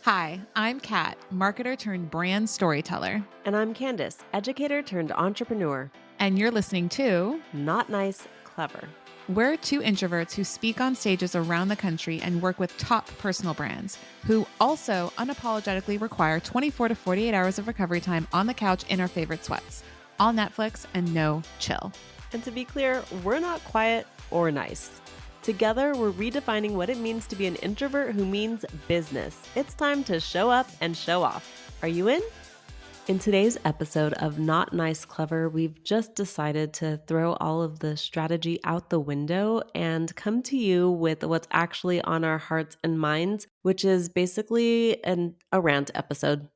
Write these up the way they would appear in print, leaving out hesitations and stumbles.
Hi, I'm Kat, marketer turned brand storyteller, And I'm Candice, educator turned entrepreneur. and you're listening to Not nice, clever. We're two introverts who speak on stages around the country and work with top personal brands who also unapologetically require 24 to 48 hours of recovery time on the couch in our favorite sweats. All Netflix and no chill. And to be clear, we're not quiet or nice. Together, we're redefining what it means to be an introvert who means business. It's time to show up and show off. Are you in? In today's episode of Not Nice Clever, we've just decided to throw all of the strategy out the window and come to you with what's actually on our hearts and minds, which is basically a rant episode.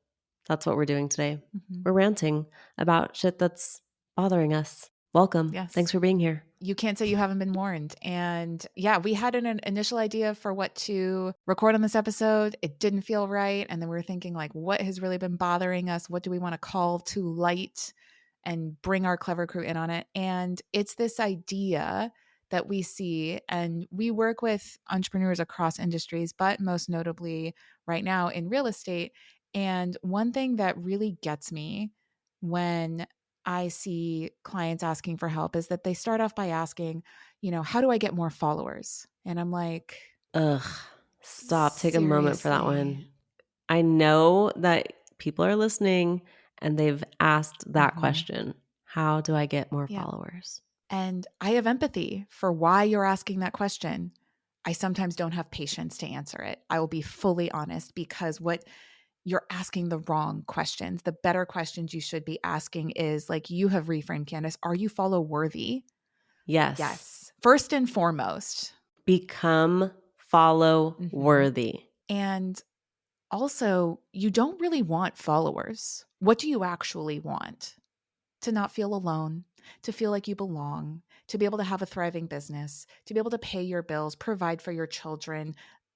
That's what we're doing today. We're ranting about shit that's bothering us. Welcome. Yes. Thanks for being here. You can't say you haven't been warned. And yeah, we had an initial idea for what to record on this episode. It didn't feel right. And then we were thinking, like, what has really been bothering us? What do we want to call to light and bring our clever crew in on it? And it's this idea that we see, and we work with entrepreneurs across industries, but most notably right now in real estate. And one thing that really gets me when I see clients asking for help is that they start off by asking, how do I get more followers? And I'm like, Ugh, stop. Take a moment for that one. seriously? I know that people are listening and they've asked that Mhm. question. How do I get more Yeah. followers? And I have empathy for why you're asking that question. I sometimes don't have patience to answer it. I will be fully honest, because what you're asking the wrong questions. The better questions you should be asking is, like you have reframed, Candice, are you follow worthy? Yes. Yes. First and foremost. Become follow worthy. And also, you don't really want followers. What do you actually want? To not feel alone, to feel like you belong, to be able to have a thriving business, to be able to pay your bills, provide for your children,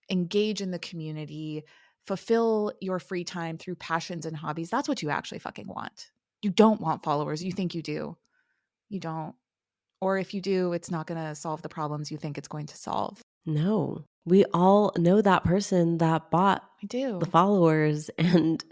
engage in the community, fulfill your free time through passions and hobbies. That's what you actually fucking want. You don't want followers. You think you do. You don't. Or if you do, it's not going to solve the problems you think it's going to solve. No, we all know that person that bought I do. the followers and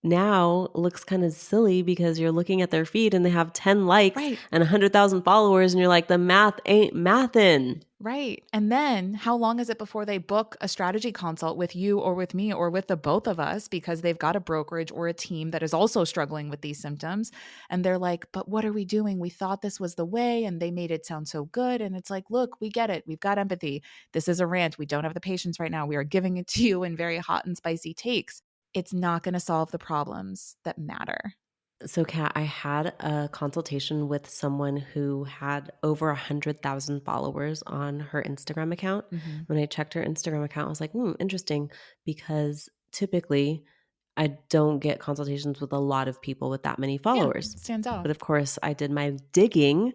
now looks kind of silly because you're looking at their feed and they have 10 likes Right. and 100,000 followers and you're like, the math ain't mathin'. Right. And then how long is it before they book a strategy consult with you or with me or with the both of us, because they've got a brokerage or a team that is also struggling with these symptoms? And they're like, but what are we doing? We thought this was the way, and they made it sound so good. And it's like, look, we get it. We've got empathy. This is a rant. We don't have the patience right now. We are giving it to you in very hot and spicy takes. It's not going to solve the problems that matter. So, Kat, I had a consultation with someone who had over 100,000 followers on her Instagram account. When I checked her Instagram account, I was like, interesting, because typically I don't get consultations with a lot of people with that many followers. Yeah, stands out. But of course, I did my digging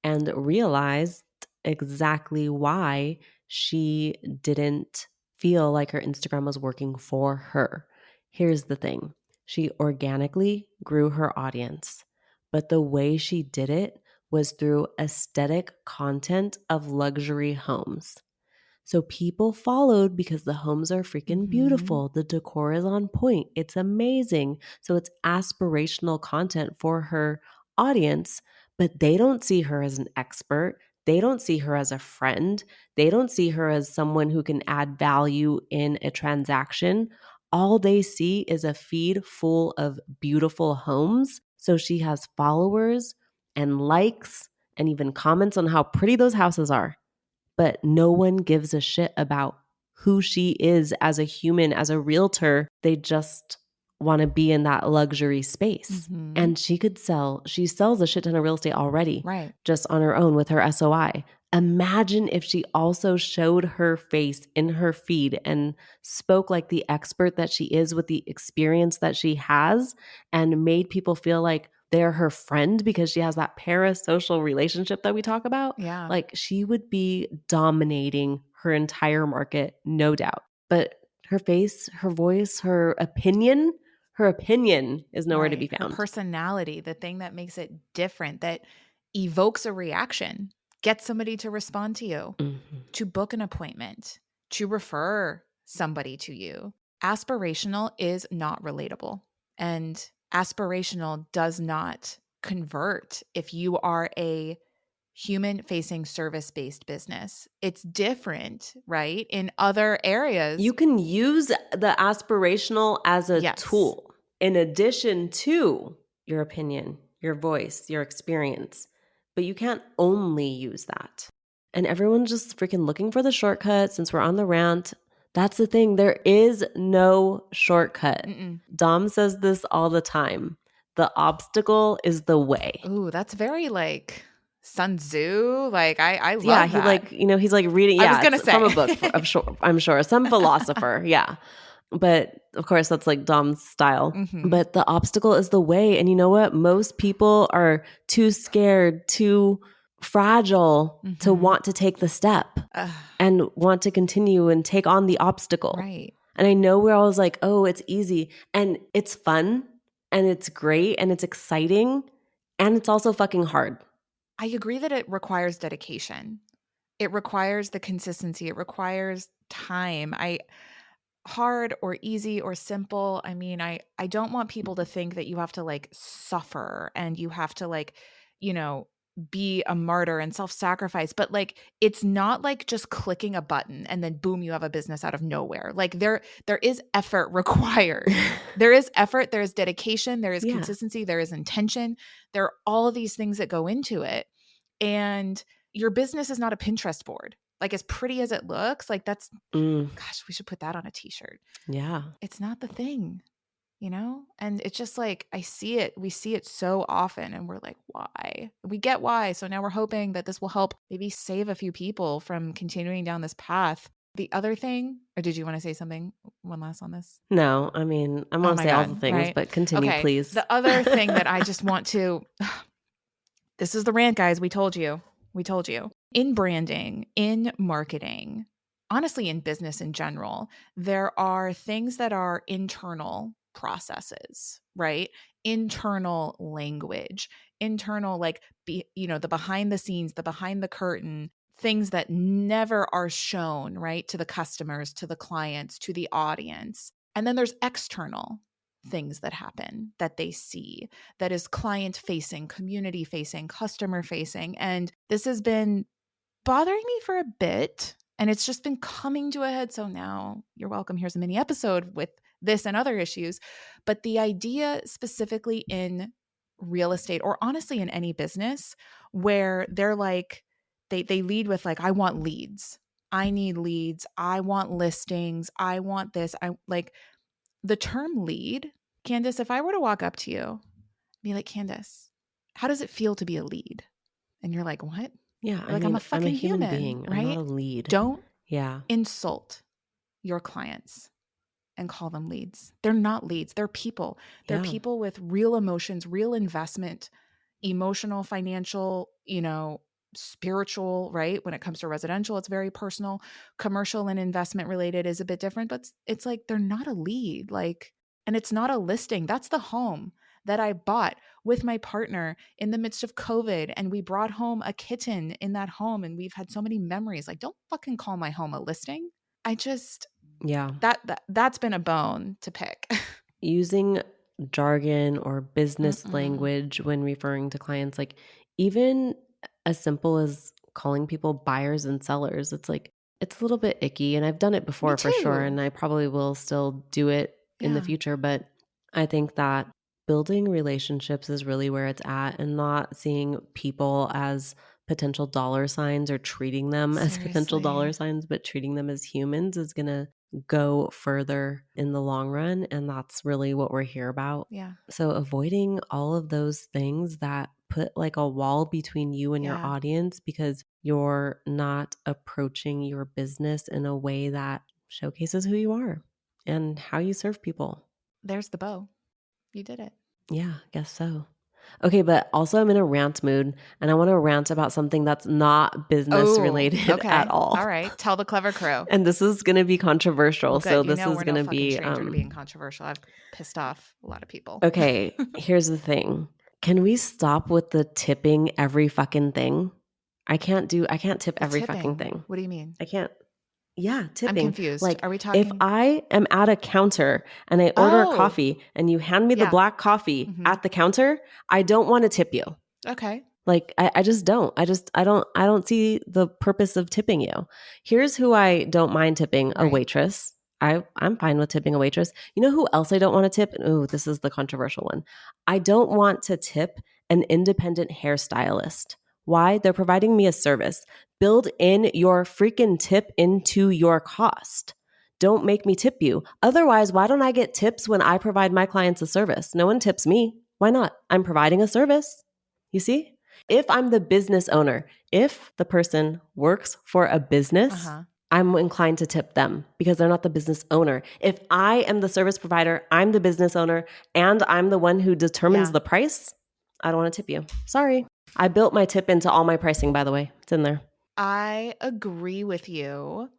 and realized exactly why she didn't feel like her Instagram was working for her. Here's the thing. She organically grew her audience, but the way she did it was through aesthetic content of luxury homes. So people followed because the homes are freaking beautiful. The decor is on point. It's amazing. So it's aspirational content for her audience, but they don't see her as an expert. They don't see her as a friend. They don't see her as someone who can add value in a transaction. All they see is a feed full of beautiful homes. So she has followers and likes and even comments on how pretty those houses are. But no one gives a shit about who she is as a human, as a realtor. They just want to be in that luxury space. And she sells a shit ton of real estate already, Right. just on her own with her SOI. Imagine if she also showed her face in her feed and spoke like the expert that she is with the experience that she has and made people feel like they're her friend because she has that parasocial relationship that we talk about. Yeah. Like, she would be dominating her entire market, no doubt. But her face, her voice, her opinion is nowhere to be found. Her personality, the thing that makes it different, that evokes a reaction, gets somebody to respond to you, to book an appointment, to refer somebody to you. aspirational is not relatable, and aspirational does not convert if you are a human facing service based business. It's different, right? In other areas. You can use the aspirational as a Yes. tool in addition to your opinion, your voice, your experience, but you can't only use that. And everyone's just freaking looking for the shortcut since we're on the rant. That's the thing. There is no shortcut. Mm-mm. Dom says this all the time. The obstacle is the way. Ooh, that's very like Sun Tzu. Like I Yeah, love he that. like, he's like reading, I was yeah, gonna it's from a say. book, I'm sure, some philosopher, yeah. But of course, that's like Dom's style. Mm-hmm. But the obstacle is the way. And you know what? Most people are too scared, too fragile to Mm-hmm. want to take the step and want to continue and take on the obstacle. Right. And I know we're always like, oh, it's easy and it's fun and it's great and it's exciting and it's also fucking hard. I agree that it requires dedication. It requires the consistency. It requires time. Hard or easy or simple. I mean, I don't want people to think that you have to like suffer and you have to like, you know, be a martyr and self-sacrifice, but like it's not like just clicking a button and then boom, you have a business out of nowhere. Like there is effort required. There is effort, there is dedication, there is Yeah. consistency, there is intention. There are all of these things that go into it. And your business is not a Pinterest board. Like as pretty as it looks, like that's Mm, gosh, we should put that on a t-shirt. yeah. It's not the thing, you know? And it's just like I see it, we see it so often and we're like, why? We get why. So now we're hoping that this will help maybe save a few people from continuing down this path. The other thing, or did you want to say something one last on this? No, I mean, I Oh want to my say all the God, things, right? but continue, Okay. please. The other thing that I just want to this is the rant, guys. We told you. We told you. In branding, in marketing, honestly, in business in general, there are things that are internal processes, right? Internal language, internal, like, the behind the scenes, the behind the curtain, things that never are shown, right? To the customers, to the clients, to the audience. And then there's external things that happen that they see that is client facing, community facing, customer facing. And this has been bothering me for a bit and it's just been coming to a head. So now you're welcome. Here's a mini episode with this and other issues. But the idea specifically in real estate or honestly in any business where they're like, they lead with like, I want leads. I need leads. I want listings. I want this. I like the term lead. Candice, if I were to walk up to you be like, Candice, how does it feel to be a lead? And you're like, what? Yeah, You're I like, I'm a mean, I'm a fucking human human, being. I'm not right? a lead. Don't Yeah. insult your clients and call them leads. They're not leads. They're people. They're Yeah. people with real emotions, real investment, emotional, financial, spiritual, right? When it comes to residential, it's very personal. Commercial and investment related is a bit different, but it's like they're not a lead. Like, and it's not a listing. That's the home that I bought with my partner in the midst of COVID. And we brought home a kitten in that home. And we've had so many memories. Like, don't fucking call my home a listing. I just Yeah. that's been a bone to pick. Using jargon or business Mm-mm. language when referring to clients, like even as simple as calling people buyers and sellers, it's like, it's a little bit icky. And I've done it Me before for sure. too. And I probably will still do it in the Yeah. future. But I think that building relationships is really where it's at and not seeing people as potential dollar signs or treating them as potential dollar Seriously. signs, but treating them as humans is going to go further in the long run. And that's really what we're here about. Yeah. So avoiding all of those things that put like a wall between you and your Yeah. audience because you're not approaching your business in a way that showcases who you are and how you serve people. There's the bow. You did it. Yeah, I guess so. Okay, but also I'm in a rant mood and I want to rant about something that's not business Oh, related at okay. all. All right. Tell the clever crew. And this is going to be controversial. Well, So good. You this know, is we're going no to fucking be stranger to being controversial. I've pissed off a lot of people. okay, here's the thing. Can we stop with the tipping every fucking thing? I can't tip The every fucking tipping. thing. What do you mean? I can't. Yeah, I'm tipping. confused. Like, Are we if talking? I am at a counter and I order a Oh, coffee and you hand me the yeah. black coffee Mhm. at the counter, I don't want to tip you. Okay. Like, I just don't. I don't see the purpose of tipping you. Here's who I don't mind tipping: a Right. waitress. I'm fine with tipping a waitress. You know who else I don't want to tip? Ooh, this is the controversial one. I don't want to tip an independent hairstylist. Why? They're providing me a service. Build in your freaking tip into your cost. Don't make me tip you. Otherwise, why don't I get tips when I provide my clients a service? No one tips me. Why not? I'm providing a service. You see? If I'm the business owner, if the person works for a business, Uh-huh. I'm inclined to tip them because they're not the business owner. If I am the service provider, I'm the business owner, and I'm the one who determines Yeah. the price, I don't want to tip you. Sorry. I built my tip into all my pricing, by the way. It's in there. I agree with you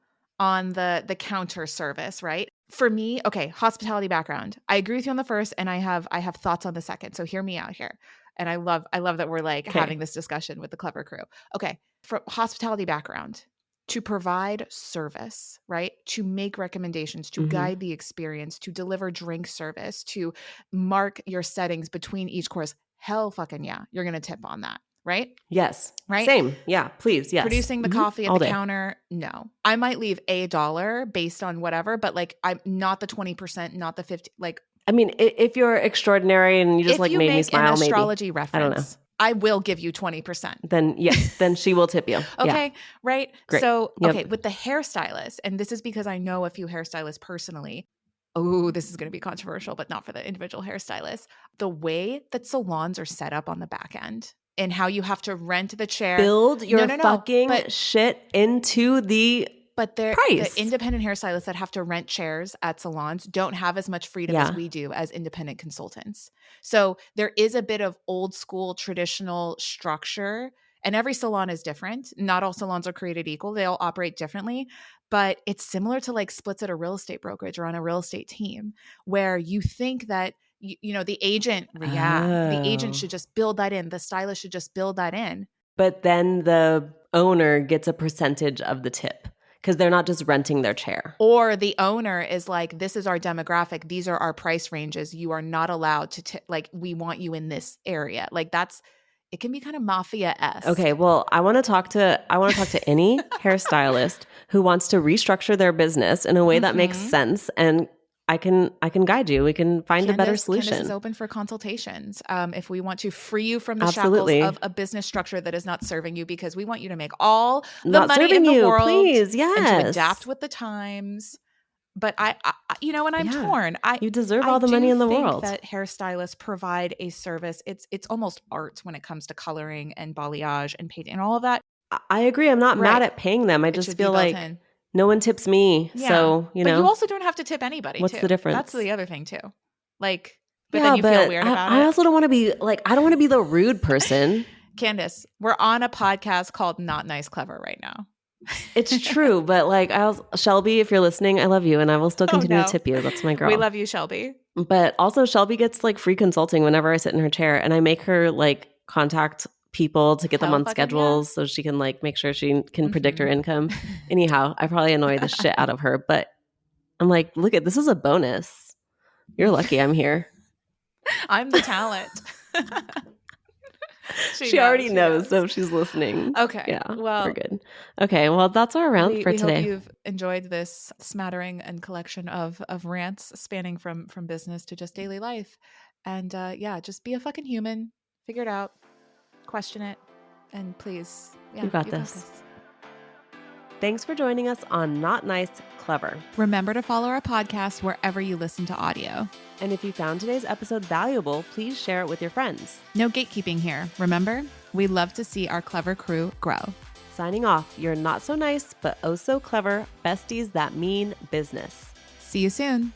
on the counter service, right? For me, okay, hospitality background. I agree with you on the first, and I have thoughts on the second. So hear me out here. And I love that we're like Okay. having this discussion with the clever crew. Okay, for hospitality background, to provide service, right? To make recommendations, to Mm-hmm. guide the experience, to deliver drink service, to mark your settings between each course. Hell fucking yeah, you're gonna tip on that, right? Yes. Right? Same. Yeah. Please. Yes. Producing the Mm-hmm. coffee at All the day. counter, no. I might leave $1 based on whatever, but like I'm not the 20%, not the 50. Like I mean, if you're extraordinary and you just if like you made me make an smile, maybe. astrology I don't know. reference, I will give you 20%. Then, yeah, then she will tip you. Yeah. Okay, right? Great. So, okay, Yep. with the hairstylist, and this is because I know a few hairstylists personally. Oh, this is going to be controversial, but not for the individual hairstylist. The way that salons are set up on the back end and how you have to rent the chair. Build your No. fucking shit into the But the price. independent hairstylists that have to rent chairs at salons don't have as much freedom as Yeah. we do as independent consultants. So there is a bit of old school traditional structure, and every salon is different. Not all salons are created equal. They all operate differently, but it's similar to like splits at a real estate brokerage or on a real estate team where you think that you know the agent, yeah, the agent Oh. should just build that in. The stylist should just build that in. But then the owner gets a percentage of the tip because they're not just renting their chair. Or the owner is like, this is our demographic. These are our price ranges. You are not allowed to, like, we want you in this area. Like it can be kind of mafia-esque. Okay, well, I want to talk to any hairstylist who wants to restructure their business in a way that makes Mhm. sense, and I can guide you. We can find a better Candice is solution. open for consultations. If we want to free you from the shackles Absolutely. of a business structure that is not serving you, because we want you to make all the Not money serving in the you, world please. and to adapt Yes. with the times. But you know, and I'm Yeah. torn. You deserve I all the money do in the think world. that hairstylists provide a service. It's almost art when it comes to coloring and balayage and painting and all of that. I agree. I'm not mad Right. at paying them. I It just should be feel built like in. no one tips me. Yeah. So, But you also don't have to tip anybody what's too. the That's difference? the other thing too. Like, but then Yeah, you feel but weird about I it. also don't want to be like, I don't want to be the rude person. Candice, we're on a podcast called Not Nice Clever right now. It's true, but like Shelby, if you're listening, I love you and I will still Oh continue to no. tip you. That's my girl. We love you, Shelby. But also Shelby gets like free consulting whenever I sit in her chair and I make her like contact people to get them Hell on fucking schedules so she can like make sure she can predict her income. Anyhow, I probably annoy the shit out of her, but I'm like, look this is a bonus. You're lucky I'm here. I'm the talent. She already knows, so she's listening. Okay. Yeah, Well, we're good. Okay, well, that's our round for we today. hope you've enjoyed this smattering and collection of rants spanning from business to just daily life. And yeah, just be a fucking human. Figure it out. Question it. And please, yeah, You got this. Thanks for joining us on Not Nice, Clever. Remember to follow our podcast wherever you listen to audio. And if you found today's episode valuable, please share it with your friends. No gatekeeping here. Remember, we love to see our clever crew grow. Signing off, you're not so nice, but oh so clever besties that mean business. See you soon.